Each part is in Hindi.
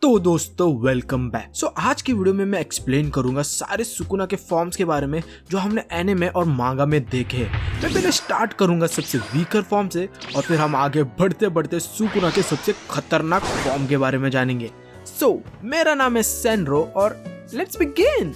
तो दोस्तों वेलकम बैक। आज की वीडियो में मैं एक्सप्लेन करूंगा सारे सुकुना के फॉर्म्स के बारे में जो हमने एनिमे और मांगा में देखे। मैं पहले स्टार्ट करूंगा सबसे वीकर फॉर्म से और फिर हम आगे बढ़ते बढ़ते सुकुना के सबसे खतरनाक फॉर्म के बारे में जानेंगे। मेरा नाम है सेनरो और लेट्स बिगिन।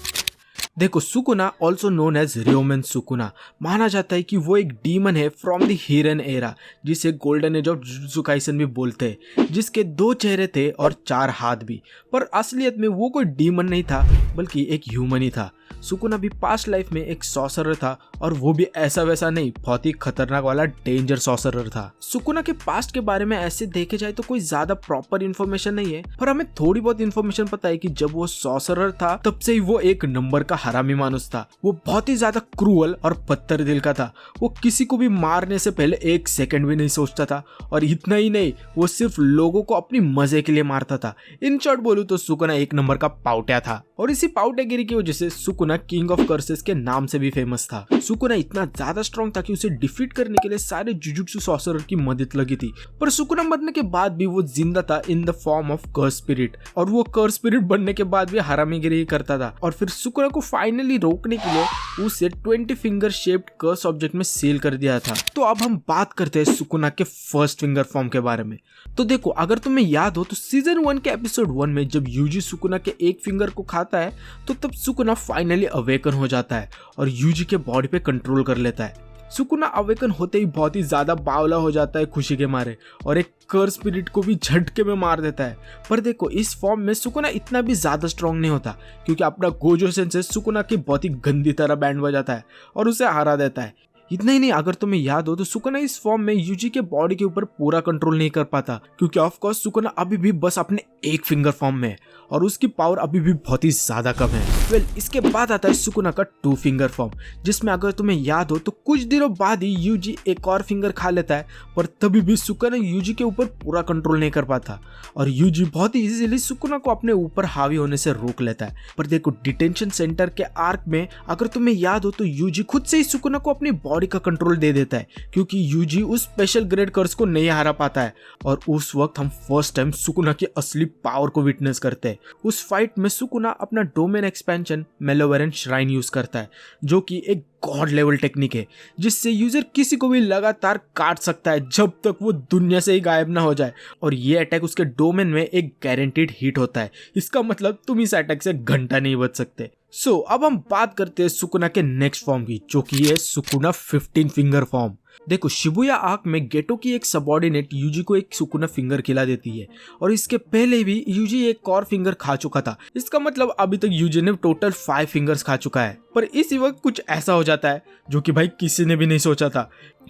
देखो, Sukuna also known as Ryomen Sukuna माना जाता है कि वो एक डीमन है फ्रॉम द हीरन एरा, जिसे golden age of Jujutsu Kaisen भी बोलते हैं, जिसके 2 चेहरे थे और 4 हाथ भी। पर असलियत में वो कोई डीमन नहीं था बल्कि एक ह्यूमन ही था। सुकुना भी पास्ट लाइफ में एक सॉर्सरर था और वो भी ऐसा वैसा नहीं, बहुत ही खतरनाक वाला डेंजर सॉर्सरर था। सुकुना के पास्ट के बारे में ऐसे देखे जाए तो कोई ज्यादा प्रॉपर इन्फॉर्मेशन नहीं है, पर हमें थोड़ी बहुत इन्फॉर्मेशन पता है कि जब वो सॉर्सरर था तब से ही वो एक नंबर का हरामी मानुस था। वो बहुत ही ज्यादा क्रूअल और पत्थर दिल का था। वो किसी को भी मारने से पहले 1 सेकंड भी नहीं सोचता था, और इतना ही नहीं, वो सिर्फ लोगों को अपनी मजे के लिए मारता था। इन शॉर्ट बोलूं तो सुकुना एक नंबर का पाउट्या था, और इसी पाउट्यागिरी की वजह से सुकुना किंग ऑफ कर्सेस के नाम से भी फेमस था। सुकुना इतना ज्यादा स्ट्रॉन्ग था कि उसे डिफीट करने के लिए सारे जुजुत्सु सॉर्सरर की मदद लगी थी। पर सुकुना मरने के बाद भी वो जिंदा था in the form of curse spirit, और वो कर्स स्पिरिट बनने के बाद भी हरामीगिरी करता था। और फिर सुकुना को फाइनली रोकने के लिए उसे 20 फिंगर शेप्ड कर्स ऑब्जेक्ट में सील कर दिया था। तो अब हम बात करते हैं सुकुना के फर्स्ट फिंगर फॉर्म के बारे में। तो देखो, अगर तुम्हें याद हो तो सीजन 1 के एपिसोड 1 में जब यूजी सुकुना के एक फिंगर को खाता है तो तब सुकुना फाइनली अवेकन हो जाता है और यूजी के बॉडी पे कंट्रोल कर लेता है। सुकुना अवेकन होते ही बहुत ही ज्यादा बावला हो जाता है खुशी के मारे, और एक कर्स स्पिरिट को भी झटके में मार देता है। पर देखो, इस फॉर्म में सुकुना इतना भी ज्यादा स्ट्रॉन्ग नहीं होता, क्योंकि अपना गोजो सेंसेई सुकुना की बहुत ही गंदी तरह बैंड बजाता है और उसे हरा देता है। इतना ही नहीं, अगर तुम्हें याद हो तो सुकुना इस फॉर्म में यूजी के बॉडी के ऊपर पूरा कंट्रोल नहीं कर पाता, क्योंकि ऑफ कोर्स सुकुना अभी भी बस अपने एक फिंगर फॉर्म में है और उसकी पावर अभी भी बहुत ही ज्यादा कम है। इसके बाद आता है सुकुना का 2 फिंगर फॉर्म, जिसमें अगर तुम्हें याद हो तो कुछ दिनों बाद ही यूजी एक और फिंगर खा लेता है, पर तभी भी सुकुना यूजी के ऊपर पूरा कंट्रोल नहीं कर पाता और यूजी बहुत ही इजीली सुकुना को अपने ऊपर हावी होने से रोक लेता है। पर देखो, डिटेंशन सेंटर के आर्क में अगर तुम्हें याद हो तो यूजी खुद से ही सुकुना को अपनी बॉडी का कंट्रोल दे देता है, क्योंकि यूजी उस स्पेशल ग्रेड कर्स को नहीं हरा पाता है। और उस वक्त हम फर्स्ट टाइम सुकुना की असली पावर को विटनेस करते हैं। उस फाइट में सुकुना अपना डोमेन एक्सपेंशन मेलोवेरेंट श्राइन यूज करता है, जो कि एक गॉड लेवल टेक्निक है, जिससे यूजर किसी को भी लगातार काट सकता है जब तक वो दुनिया से ही गायब ना हो जाए। और ये अटैक उसके डोमेन में एक गारंटीड हिट होता है। इसका मतलब तुम इस अटैक से घंटा नहीं बच सकते। अब हम बात करते हैं सुकुना के नेक्स्ट फॉर्म की, जो कि है सुकुना 15 फिंगर फॉर्म। देखो, शिबुया आर्क में गेटो की एक सबऑर्डिनेट यूजी को एक सुकुना फिंगर खिला देती है, और इसके पहले भी यूजी एक और फिंगर खा चुका था। इसका मतलब अभी तक यूजी ने टोटल 5 फिंगर्स खा चुका है। पर इसी वक्त कुछ ऐसा हो जाता है जो कि भाई किसी ने भी नहीं सोचा था,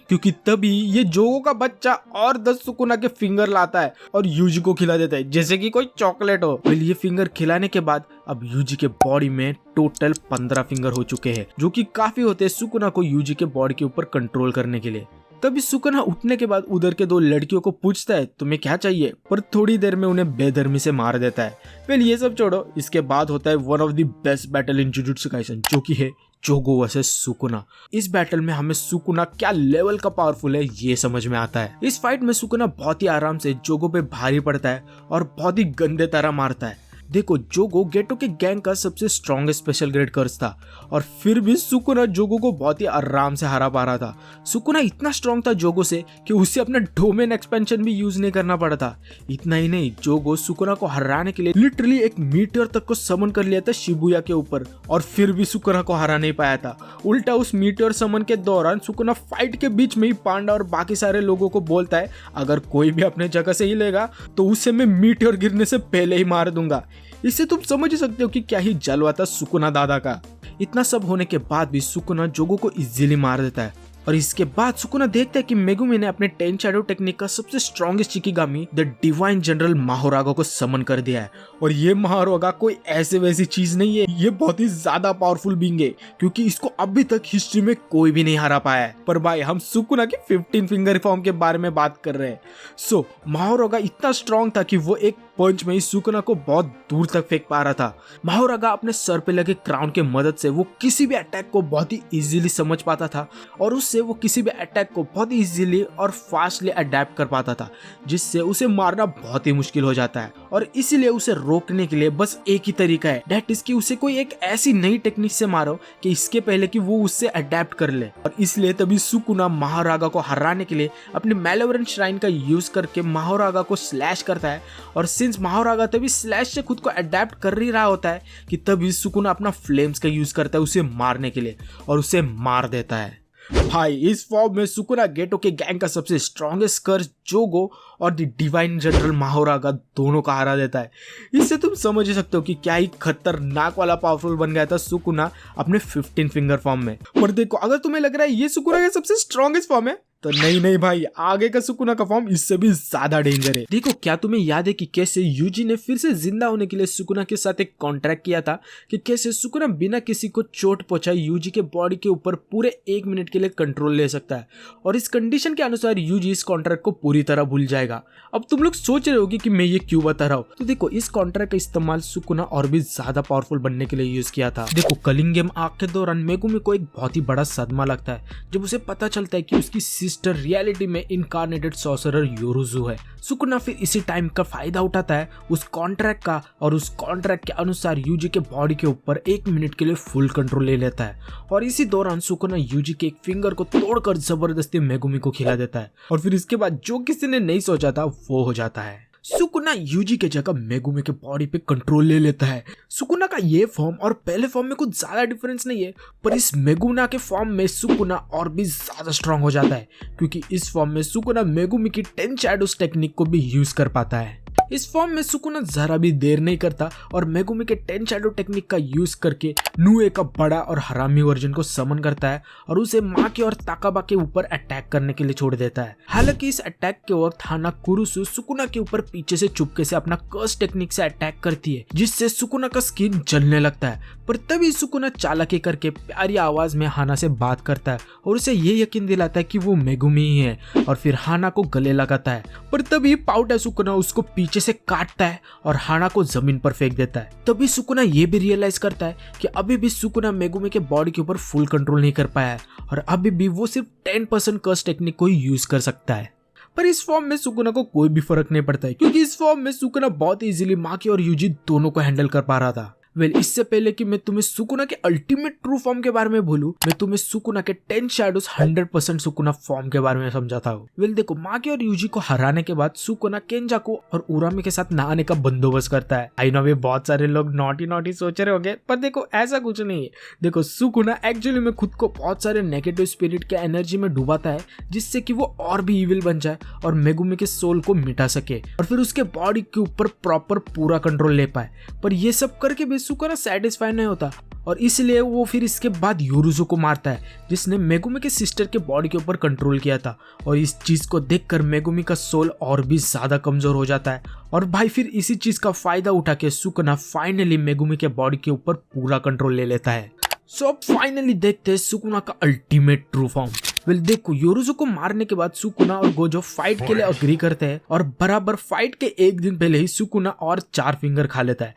क्योंकि तभी ये जोगो का बच्चा और 10 सुकुना के फिंगर लाता है और यूजी को खिला देता है जैसे कि कोई चॉकलेट हो। ये फिंगर खिलाने के बाद अब यूजी के बॉडी में टोटल 15 फिंगर हो चुके हैं, जो कि काफी होते हैं सुकुना को यूजी के बॉडी के ऊपर कंट्रोल करने के लिए। तभी सुकुना उठने के बाद उधर के 2 लड़कियों को पूछता है तुम्हें क्या चाहिए, पर थोड़ी देर में उन्हें बेधर्मी से मार देता है। ये सब छोड़ो, इसके बाद होता है one of the best battle in jujutsu Kaisen, जो कि है जोगो वर्सेस सुकुना। इस बैटल में हमें सुकुना क्या लेवल का पावरफुल है ये समझ में आता है। इस फाइट में सुकुना बहुत ही आराम से जोगो पे भारी पड़ता है और बहुत ही गंदे तरह मारता है। देखो, जोगो गेटो के गैंग का सबसे स्ट्रॉन्गेस्ट स्पेशल ग्रेड कर्स था, और फिर भी सुकुना जोगो को बहुत ही आराम से हरा पा रहा था। सुकुना इतना स्ट्रॉन्ग था जोगो से कि उसे अपना डोमेन एक्सपेंशन भी यूज नहीं करना पड़ा था। इतना ही नहीं, जोगो सुकुना को हराने के लिए लिटरली एक मीटियोर तक को समन कर लिया था शिबुया के ऊपर, और फिर भी सुकुना को हरा नहीं पाया था। उल्टा उस मीटियोर समन के दौरान सुकुना फाइट के बीच में ही पांडा और बाकी सारे लोगों को बोलता है अगर कोई भी अपने जगह से हिलेगा तो उसे मैं मीटियोर गिरने से पहले ही मार दूंगा। इससे तुम समझ ही सकते हो कि क्या ही जलवा था सुकुना दादा का। इतना सब होने के बाद भी सुकुना जोगो को इजीली मार देता है, और इसके बाद सुकुना देखता है कि मेगुमी ने अपने 10 शैडो टेक्निक का सबसे strongest shikigami the divine general Mahoraga को समन कर दिया है। और ये माहोरागा कोई ऐसे वैसी चीज नहीं है, ये बहुत ही ज्यादा पावरफुल बीइंग है, क्योंकि इसको अभी तक हिस्ट्री में कोई भी नहीं हरा पाया है। पर भाई, हम सुकुना के 15 फिंगर फॉर्म के बारे में बात कर रहे हैं। माहोरागा इतना स्ट्रॉन्ग था कि वो एक पंच में ही सुकुना को बहुत दूर तक फेंक पा रहा था। माहोरागा अपने सर पे लगे क्राउन के मदद से वो किसी भी अटैक को बहुत ही इजीली समझ पाता था, और उससे जिससे वो किसी भी अटैक को बहुत इजीली और फास्टली अडेप्ट कर पाता था, जिससे उसे मारना बहुत ही मुश्किल हो जाता है। और इसीलिए उसे रोकने के लिए बस एक ही तरीका है, दैट इज कि उसे कोई एक ऐसी नई टेक्निक से मारो कि इसके पहले कि वो उससे अडेप्ट कर ले। और इसलिए तभी सुकुना महारागा को हराने के लिए अपने मैलेवरेंट श्राइन का यूज करके महारागा को स्लैश करता है। और सिंस महारागा तभी स्लैश से खुद को अडेप्ट कर ही रहा होता है कि तभी सुकुना अपना फ्लेम्स का यूज करता है उसे मारने के लिए और उसे मार देता है। भाई इस फॉर्म में सुकुना गेटो के गैंग का सबसे स्ट्रॉन्गेस्ट कर्स जोगो और द डिवाइन जनरल महारागा दोनों का हरा देता है। इससे तुम समझ ही सकते हो कि क्या ही खतरनाक वाला पावरफुल बन गया था सुकुना अपने 15 फिंगर फॉर्म में। पर देखो, अगर तुम्हें लग रहा है ये सुकुना का सबसे स्ट्रॉन्गेस्ट फॉर्म है, तो नहीं भाई, आगे का सुकुना का फॉर्म इससे भी ज्यादा डेंजर है। देखो, क्या तुम्हें याद है कि कैसे यूजी ने फिर से जिंदा होने के लिए सुकुना के साथ एक कॉन्ट्रैक्ट किया था कि कैसे सुकुना बिना किसी को चोट पहुंचाए यूजी के बॉडी के ऊपर पूरे 1 मिनट के लिए कंट्रोल ले सकता है। और इस कंडीशन के अनुसार यूजी इस कॉन्ट्रैक्ट को पूरी तरह भूल जाएगा। अब तुम लोग सोच रहे होगी कि मैं ये क्यों बता रहा हूँ, तो देखो, इस कॉन्ट्रैक्ट का इस्तेमाल सुकुना और भी ज्यादा पावरफुल बनने के लिए यूज किया था। देखो, कलिंग गेम आर्क के दौरान मेगुमी को एक बहुत ही बड़ा सदमा लगता है जब उसे पता चलता है कि उसकी सिस्टर रियलिटी में इनकार्नेटेड सॉर्सरर योरुजु है। सुकुना फिर इसी टाइम का फायदा उठाता है उस कॉन्ट्रैक्ट का, और उस कॉन्ट्रैक्ट के अनुसार यूजी के बॉडी के ऊपर 1 मिनट के लिए फुल कंट्रोल ले लेता है। और इसी दौरान सुकुना यूजी के एक फिंगर को तोड़कर जबरदस्ती मेगुमी को खिला देता है। और फिर इसके बाद जो किसी ने नहीं सोचा था वो हो जाता है। सुकुना यूजी के जगह मेगुमी के बॉडी पे कंट्रोल ले लेता है। सुकुना का ये फॉर्म और पहले फॉर्म में कुछ ज्यादा डिफरेंस नहीं है, पर इस मेगुना के फॉर्म में सुकुना और भी ज्यादा स्ट्रांग हो जाता है, क्योंकि इस फॉर्म में सुकुना मेगुमी की 10 शैडोज टेक्निक को भी यूज कर पाता है। इस फॉर्म में सुकुना जरा भी देर नहीं करता और मेगुमी के 10 शैडो टेक्निक का यूज करके नुए का बड़ा और हरामी वर्जन को समन करता है और उसे माँ के और ताकाबा के ऊपर अटैक करने के लिए छोड़ देता है। हालांकि इस अटैक के वक्त हाना कुरुसु सुकुना के ऊपर पीछे से चुपके से अपना कर्स टेक्निक से अटैक करती है, जिससे सुकुना का स्किन जलने लगता है। पर तभी सुकुना चालाकी करके प्यारी आवाज में हाना से बात करता है और उसे ये यकीन दिलाता है कि वो मेगुमी ही है, और फिर हाना को गले लगाता है। पर तभी पाउडा सुकुना उसको पीछे से काटता है और हाना को जमीन पर फेंक देता है। तभी सुकुना ये भी रियलाइज करता है कि अभी भी सुकुना मेगुमी के बॉडी के ऊपर फुल कंट्रोल नहीं कर पाया है और अभी भी वो सिर्फ 10% कर्स टेक्निक को ही यूज कर सकता है। पर इस फॉर्म में सुकुना को कोई भी फर्क नहीं पड़ता है, क्योंकि इस फॉर्म में सुकुना बहुत इजीली माकी और यूजी दोनों को हैंडल कर पा रहा था। इससे पहले कि मैं तुम्हें सुकुना के अल्टीमेट ट्रू फॉर्म के बारे में बोलूं, मैं तुम्हें सुकुना के 10 शैडोज 100% सुकुना फॉर्म के बारे में समझाता हूँ। देखो, माकी और यूजी को हराने के बाद सुकुना केंजाको और उरामी के साथ नहाने का बंदोबस्त करता है। आई नो वे बहुत सारे लोग नॉटी सोच रहे होंगे, पर देखो ऐसा कुछ नहीं है। देखो, सुकुना एक्चुअली में खुद को बहुत सारे नेगेटिव स्पिरिट के एनर्जी में डुबाता है, जिससे कि वो और भी इविल बन जाए और मेगुमी के सोल को मिटा सके और फिर उसके बॉडी के ऊपर प्रॉपर पूरा कंट्रोल ले पाए। पर ये सब करके भी सुकुना सैटिस्फाई नहीं होता और इसलिए वो फिर इसके बाद योरुजो को मारता है, जिसने मेगुमी के सिस्टर के बॉडी के ऊपर कंट्रोल किया था। और इस चीज को देखकर मेगुमी का सोल और भी ज्यादा कमजोर हो जाता है और भाई फिर इसी चीज का फायदा उठा के सुकुना फाइनली मेगुमी के बॉडी के ऊपर पूरा कंट्रोल ले लेता है। सो अब फाइनली देखते हैं सुकुना का अल्टीमेट ट्रू फॉर्म। देखो, योरुजो को मारने के बाद सुकुना और गोजो फाइट के लिए अग्री करते हैं और बराबर फाइट के 1 दिन पहले ही सुकुना और 4 फिंगर खा लेता है,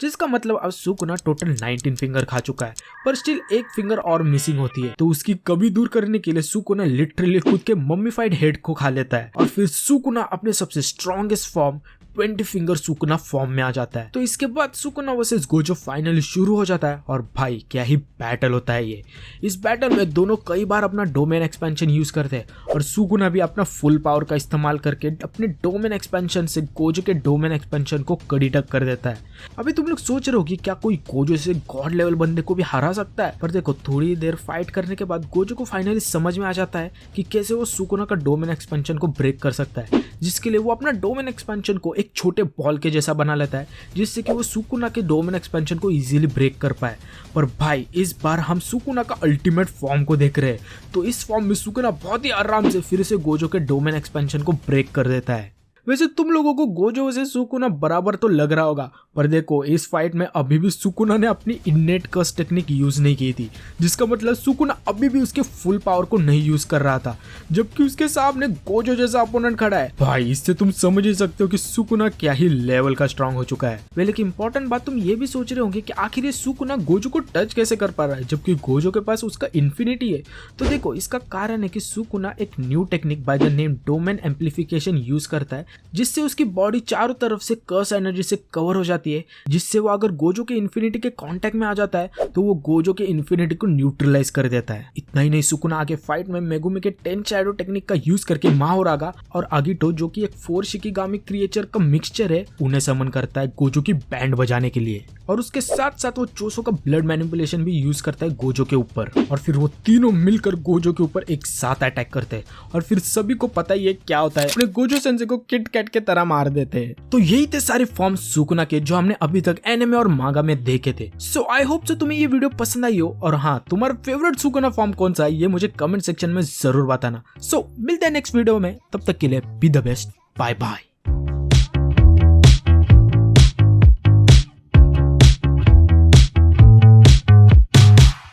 जिसका मतलब अब सुकुना टोटल 19 फिंगर खा चुका है। पर स्टिल 1 फिंगर और मिसिंग होती है, तो उसकी कमी दूर करने के लिए सुकुना लिटरली खुद के मम्मीफाइड हेड को खा लेता है और फिर सुकुना अपने सबसे strongest form 20 finger Sukuna form में आ जाता है। तो इसके बाद सुकुना वर्सेस गोजो फाइनली शुरू हो जाता है और भाई क्या ही बैटल होता है ये। इस बैटल में दोनों कई बार अपना डोमेन एक्सपेंशन यूज करते हैं और सुकुना भी अपना फुल पावर का इस्तेमाल करके अपने डोमेन एक्सपेंशन से गोजो के डोमेन एक्सपेंशन को कड़ी टक कर देता है। अभी तुम लोग सोच रहे हो कि क्या कोई गोजो से गॉड लेवल बंदे को भी हरा सकता है, पर देखो, थोड़ी देर फाइट करने के बाद गोजो को फाइनली समझ में आ जाता है कि कैसे वो सुकुना का डोमेन एक्सपेंशन को ब्रेक कर सकता है, जिसके लिए वो अपना डोमेन एक्सपेंशन को एक छोटे बॉल के जैसा बना लेता है, जिससे कि वो सुकुना के डोमेन एक्सपेंशन को इजीली ब्रेक कर पाए। पर भाई इस बार हम सुकुना का अल्टीमेट फॉर्म को देख रहे हैं, तो इस फॉर्म में सुकुना बहुत ही आराम से फिर से गोजो के डोमेन एक्सपेंशन को ब्रेक कर देता है। वैसे तुम लोगों को गोजो से सुकुना बराबर तो लग रहा होगा, पर देखो इस फाइट में अभी भी सुकुना ने अपनी इननेट कर्स टेक्निक यूज नहीं की थी, जिसका मतलब सुकुना अभी भी उसके फुल पावर को नहीं यूज कर रहा था, जबकि उसके सामने गोजो जैसा अपोनेंट खड़ा है। भाई इससे तुम समझ ही सकते हो कि सुकुना क्या ही लेवल का स्ट्रांग हो चुका है। वे लेकिन इंपॉर्टेंट बात तुम ये भी सोच रहे होंगे कि आखिर ये सुकुना गोजो को टच कैसे कर पा रहा है, जबकि गोजो के पास उसका इन्फिनिटी है। तो देखो इसका कारण है कि सुकुना एक new technique by the name domain amplification use करता है, जिससे उसकी बॉडी चारों तरफ से कर्स एनर्जी से कवर हो जाती है, जिससे वो अगर गोजो के इन्फिनिटी के कांटेक्ट में आ जाता है तो वो गोजो के इन्फिनिटी को न्यूट्रलाइज कर देता है। इतना ही नहीं, सुकुना आगे फाइट में मेगुमी के 10 शैडो टेक्निक का यूज करके माहोरागा और आगिटो जो कि एक 4 शिकिगामी क्रिएचर का मिक्सचर है, उन्हें समन करता है गोजो की बैंड बजाने के लिए। और उसके साथ साथ वो चोसो का ब्लड मैनिपुलेशन भी यूज करता है गोजो के ऊपर, और फिर वो तीनों मिलकर गोजो के ऊपर एक साथ अटैक करते हैं। और फिर सभी को पता ही है क्या होता है, अपने गोजो सेंसे को किट कैट के तरह मार देते हैं। तो यही थे सारे फॉर्म सुकुना के जो हमने अभी तक एनिमे और मांगा में देखे थे। सो आई होप सो तुम्हें ये वीडियो पसंद आई हो, और हाँ तुम्हारा फेवरेट सुकुना फॉर्म कौन सा है ये मुझे कमेंट सेक्शन में जरूर बताना। सो मिलते हैं नेक्स्ट वीडियो में, तब तक के लिए be the best, bye bye.